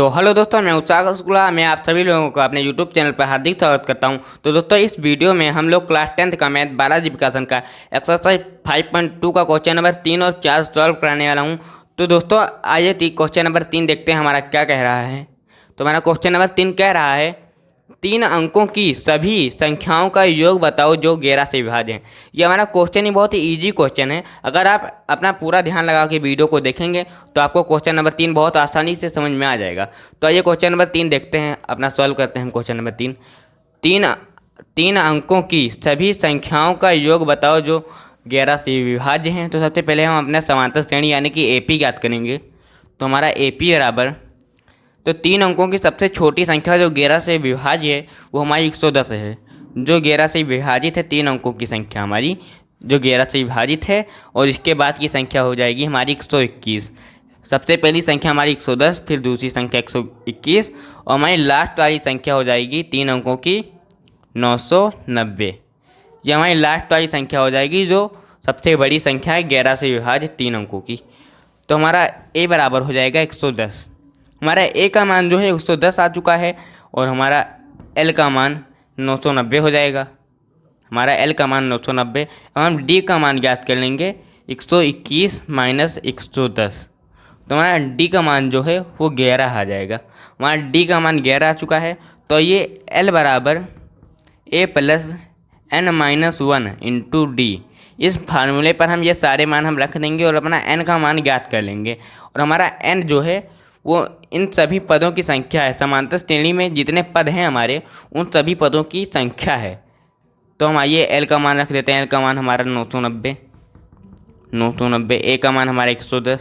तो हेलो दोस्तों, मैं उत्साह शुक्ला। मैं आप सभी लोगों को अपने यूट्यूब चैनल पर हार्दिक स्वागत करता हूं। तो दोस्तों, इस वीडियो में हम लोग क्लास 10th का मैथ बालाजी प्रकाशन का एक्सरसाइज 5.2 का क्वेश्चन नंबर 3 और 4 सॉल्व कराने वाला हूं। तो दोस्तों आइए क्वेश्चन नंबर 3 देखते हैं हमारा क्या कह रहा है। तो हमारा क्वेश्चन नंबर 3 कह रहा है 3 अंकों की सभी संख्याओं का योग बताओ जो 11 से विभाज्य हैं। ये हमारा क्वेश्चन ही बहुत ही ईजी क्वेश्चन है। अगर आप अपना पूरा ध्यान लगा के वीडियो को देखेंगे तो आपको क्वेश्चन नंबर 3 बहुत आसानी से समझ में आ जाएगा। तो आइए क्वेश्चन नंबर 3 देखते हैं, अपना सॉल्व करते हैं। क्वेश्चन नंबर 3, तीन अंकों की सभी संख्याओं का योग बताओ जो 11 से विभाज्य हैं। तो सबसे पहले हम अपना समांतर श्रेणी यानी कि एपी ज्ञात करेंगे। तो हमारा एपी बराबर, तो 3 अंकों की सबसे छोटी संख्या जो 11 से विभाज्य है वो हमारी 110 है। जो 11 से विभाजित है 3 अंकों की संख्या हमारी जो 11 से विभाजित है, और इसके बाद की संख्या हो जाएगी हमारी 121। सबसे पहली संख्या हमारी 110, फिर दूसरी संख्या 121, और हमारी लास्ट वाली संख्या हो जाएगी 3 अंकों की 990। ये हमारी लास्ट वाली संख्या हो जाएगी जो सबसे बड़ी संख्या है 11 से विभाजित 3 अंकों की। तो हमारा ए बराबर हो जाएगा 110। हमारा ए का मान जो है 110 आ चुका है, और हमारा एल का मान 990 हो जाएगा। हमारा एल का मान 990। अब हम डी का मान ज्ञात कर लेंगे 121 माइनस 110। तो हमारा डी का मान जो है वो 11 आ जाएगा। हमारा डी का मान 11 आ चुका है। तो ये एल बराबर a plus n minus 1 into d. इस फार्मूले पर हम ये सारे मान हम रख देंगे और अपना एन का मान ज्ञात कर लेंगे। और हमारा एन जो है वो इन सभी पदों की संख्या है। समांतर श्रेणी में जितने पद हैं हमारे उन सभी पदों की संख्या है। तो हम आइए एल का मान रख देते हैं। एल का मान हमारा 990, ए का मान हमारा 110,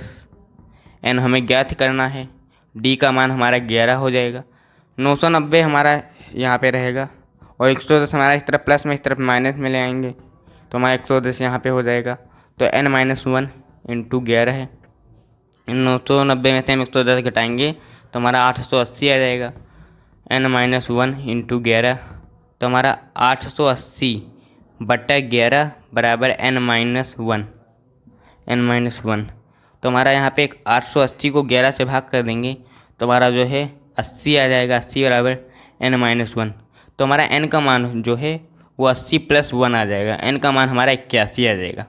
एन हमें ज्ञात करना है, डी का मान हमारा 11 हो जाएगा। 990 हमारा यहाँ पे रहेगा, और 110 हमारा इस तरफ प्लस में इस तरफ माइनस में ले आएंगे। तो हमारा 110 यहाँ पे हो जाएगा। तो एन माइनस 1 इंटू 11 है। 990 में से हम 110 घटाएंगे तो हमारा 880 आ जाएगा। एन माइनस 1 इंटू 11, तो हमारा 880 बटा 11 बराबर एन माइनस 1। तो हमारा यहाँ पे 880 को 11 से भाग कर देंगे तो हमारा जो है 80 आ जाएगा। 80 बराबर एन माइनस 1। तो हमारा एन का मान जो है वो 80 प्लस 1 आ जाएगा। एन का मान हमारा 81 आ जाएगा।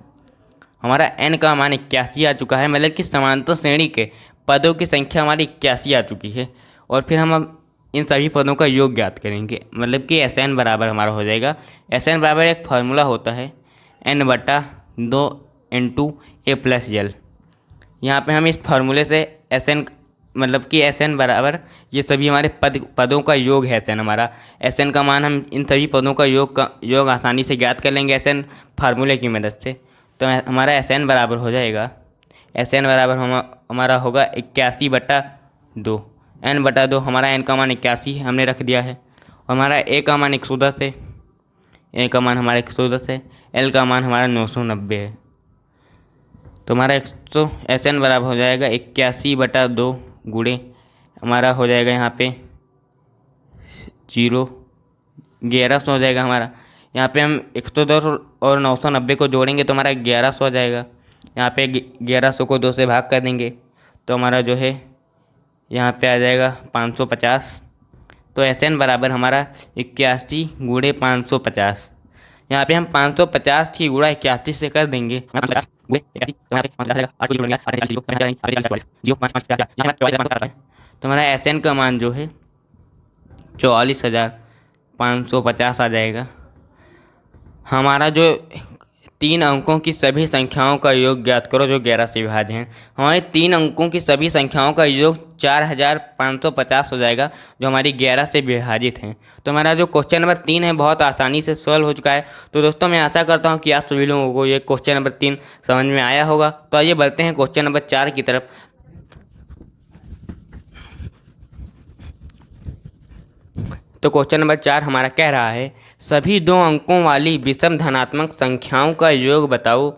हमारा एन का मान 81 आ चुका है, मतलब कि समांतर श्रेणी के पदों की संख्या हमारी 81 आ चुकी है। और फिर हम अब इन सभी पदों का योग ज्ञात करेंगे, मतलब कि एस एन बराबर हमारा हो जाएगा। एस एन बराबर एक फार्मूला होता है एन बटा 2 इंटू ए प्लस एल। यहाँ पर हम इस फार्मूले से एस एन, मतलब कि एस एन बराबर ये सभी हमारे पदों का योग है। एस एन हमारा, एस एन का मान हम इन सभी पदों का योग आसानी से ज्ञात कर लेंगे एस एन फार्मूले की मदद से। तो हमारा एस एन बराबर हो जाएगा, एस एन बराबर हमारा होगा 81 बटा 2। एन बटा 2, हमारा एन का मान 81 हमने रख दिया है। और हमारा ए का मान 110 है, ए का मान हमारा 110 है। एल का मान हमारा 990 है। तो हमारा एस एन बराबर हो जाएगा 81 बटा 2 गुणे हमारा हो जाएगा यहाँ पे 1100 हो जाएगा हमारा। यहाँ पे हम 110 और 990 को जोड़ेंगे तो हमारा 1100 आ जाएगा। यहाँ पे 1100 को 2 से भाग कर देंगे तो हमारा जो है यहाँ पे आ जाएगा 550। तो एस एन बराबर हमारा 81 गुणे 550। यहाँ पे हम 550 की गुणा 81 से कर देंगे तो हमारा एस एन का मान जो है 44,550 आ जाएगा। हमारा जो 3 अंकों की सभी संख्याओं का योग ज्ञात करो जो 11 से विभाज्य हैं। हमारे 3 अंकों की सभी संख्याओं का योग 4,550 हो जाएगा जो हमारी 11 से विभाजित हैं। तो हमारा जो क्वेश्चन नंबर 3 है बहुत आसानी से सॉल्व हो चुका है। तो दोस्तों मैं आशा करता हूँ कि आप सभी लोगों को ये क्वेश्चन नंबर 3 समझ में आया होगा। तो आइए बढ़ते हैं क्वेश्चन नंबर 4 की तरफ। तो क्वेश्चन नंबर 4 हमारा कह रहा है सभी 2 अंकों वाली विषम धनात्मक संख्याओं का योग बताओ।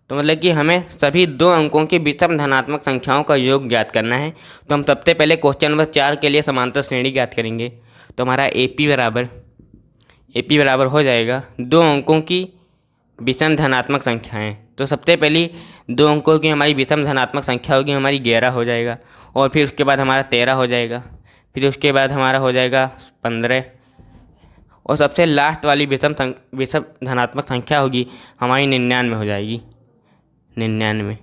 तो मतलब कि हमें सभी 2 अंकों की विषम धनात्मक संख्याओं का योग ज्ञात करना है। तो हम सबसे पहले क्वेश्चन नंबर 4 के लिए समांतर श्रेणी ज्ञात करेंगे। तो हमारा ए पी बराबर हो जाएगा 2 अंकों की विषम धनात्मक संख्याएं। तो सबसे पहली 2 अंकों की हमारी विषम धनात्मक संख्या होगी हमारी 11 हो जाएगा, और फिर उसके बाद हमारा 13 हो जाएगा, फिर उसके बाद हमारा हो जाएगा 15, और सबसे लास्ट वाली विषम धनात्मक संख्या होगी हमारी 99 हो जाएगी। 99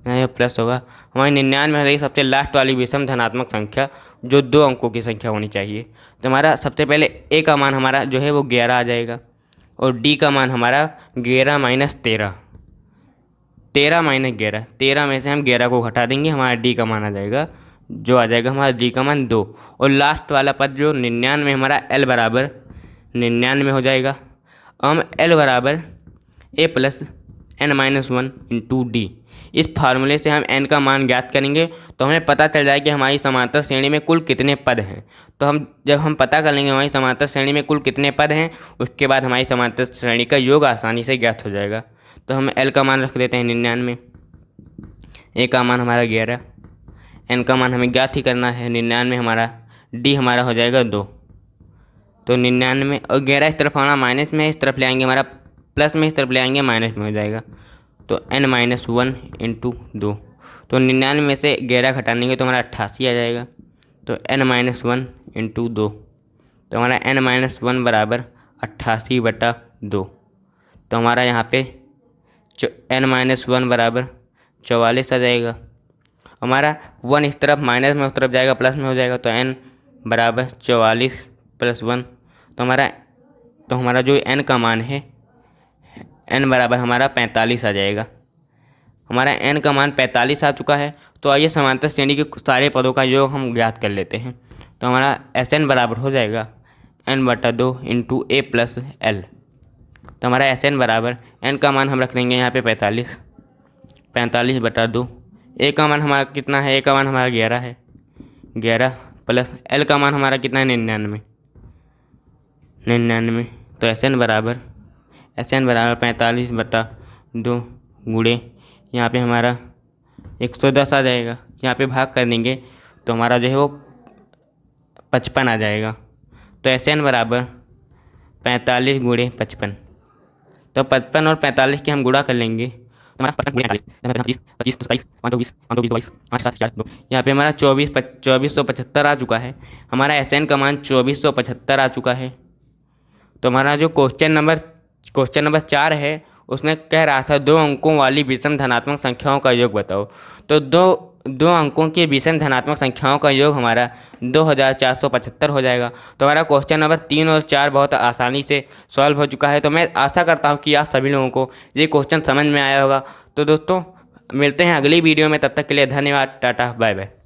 यहाँ प्लस होगा, हमारी 99 हो जाएगी सबसे लास्ट वाली विषम धनात्मक संख्या, जो 2 अंकों की संख्या होनी चाहिए। तो हमारा सबसे पहले ए का मान हमारा जो है वो 11 आ जाएगा, और डी का मान हमारा 11 माइनस 13, 13 माइनस 11, 13 में से हम 11 को घटा देंगे, हमारा डी का मान आ जाएगा, जो आ जाएगा हमारा डी का मान 2। और लास्ट वाला पद जो 99 हमारा एल बराबर 99 हो जाएगा। हम एल बराबर a plus n minus 1 into d, इस फार्मूले से हम n का मान ज्ञात करेंगे तो हमें पता चल जाएगा कि हमारी समांतर श्रेणी में कुल कितने पद हैं। तो जब हम पता कर लेंगे हमारी समांतर श्रेणी में कुल कितने पद हैं, उसके बाद हमारी समांतर श्रेणी का योग आसानी से ज्ञात हो जाएगा। तो हम l का मान रख देते हैं 99, a का मान हमारा 11, n का मान हमें ज्ञात ही करना है 99 हमारा, d हमारा हो जाएगा 2। तो 99 और 11 इस तरफ हमारा माइनस में, इस तरफ ले आएंगे हमारा प्लस में, इस तरफ ले आएंगे माइनस में हो जाएगा। तो n माइनस 1 इंटू 2, तो 99 में से 11 घटाएंगे तो हमारा 88 आ जाएगा। तो n माइनस 1 इंटू 2, तो हमारा n माइनस 1 बराबर 88/2। तो हमारा यहाँ पे n माइनस 1 बराबर 44 आ जाएगा। हमारा 1 इस तरफ माइनस में, उस तरफ जाएगा प्लस में हो जाएगा। तो n बराबर 44 + 1, तो हमारा जो n का मान है n बराबर हमारा 45 आ जाएगा। हमारा n का मान 45 आ चुका है। तो आइए समांतर श्रेणी के सारे पदों का योग हम ज्ञात कर लेते हैं। तो हमारा Sn बराबर हो जाएगा n/2 into a plus l। तो हमारा Sn बराबर n का मान हम रख देंगे यहाँ पे 45, 45/2। a का मान हमारा कितना है, a का मान हमारा 11 है, 11 प्लस l का मान हमारा कितना है 99, 99। तो Sn बराबर 45/2 गुणे यहाँ पे हमारा 110 आ जाएगा। यहाँ पे भाग कर देंगे तो हमारा जो है वो 55 आ जाएगा। तो Sn बराबर 45 गुणे 55। तो 55 और 45 के हम गुणा कर लेंगे तो हमारा 55 गुणे 45, 25, 27, 524, 524, 5 7 4 2, यहाँ पे हमारा 2475 आ चुका है। हमारा Sn का मान 2475 आ चुका है। तो हमारा जो क्वेश्चन नंबर 4 है उसमें कह रहा था 2 अंकों वाली विषम धनात्मक संख्याओं का योग बताओ। तो दो अंकों की विषम धनात्मक संख्याओं का योग हमारा 2475 हो जाएगा। तो हमारा क्वेश्चन नंबर 3 और 4 बहुत आसानी से सॉल्व हो चुका है। तो मैं आशा करता हूँ कि आप सभी लोगों को ये क्वेश्चन समझ में आया होगा। तो दोस्तों मिलते हैं अगली वीडियो में, तब तक के लिए धन्यवाद, टाटा बाय बाय।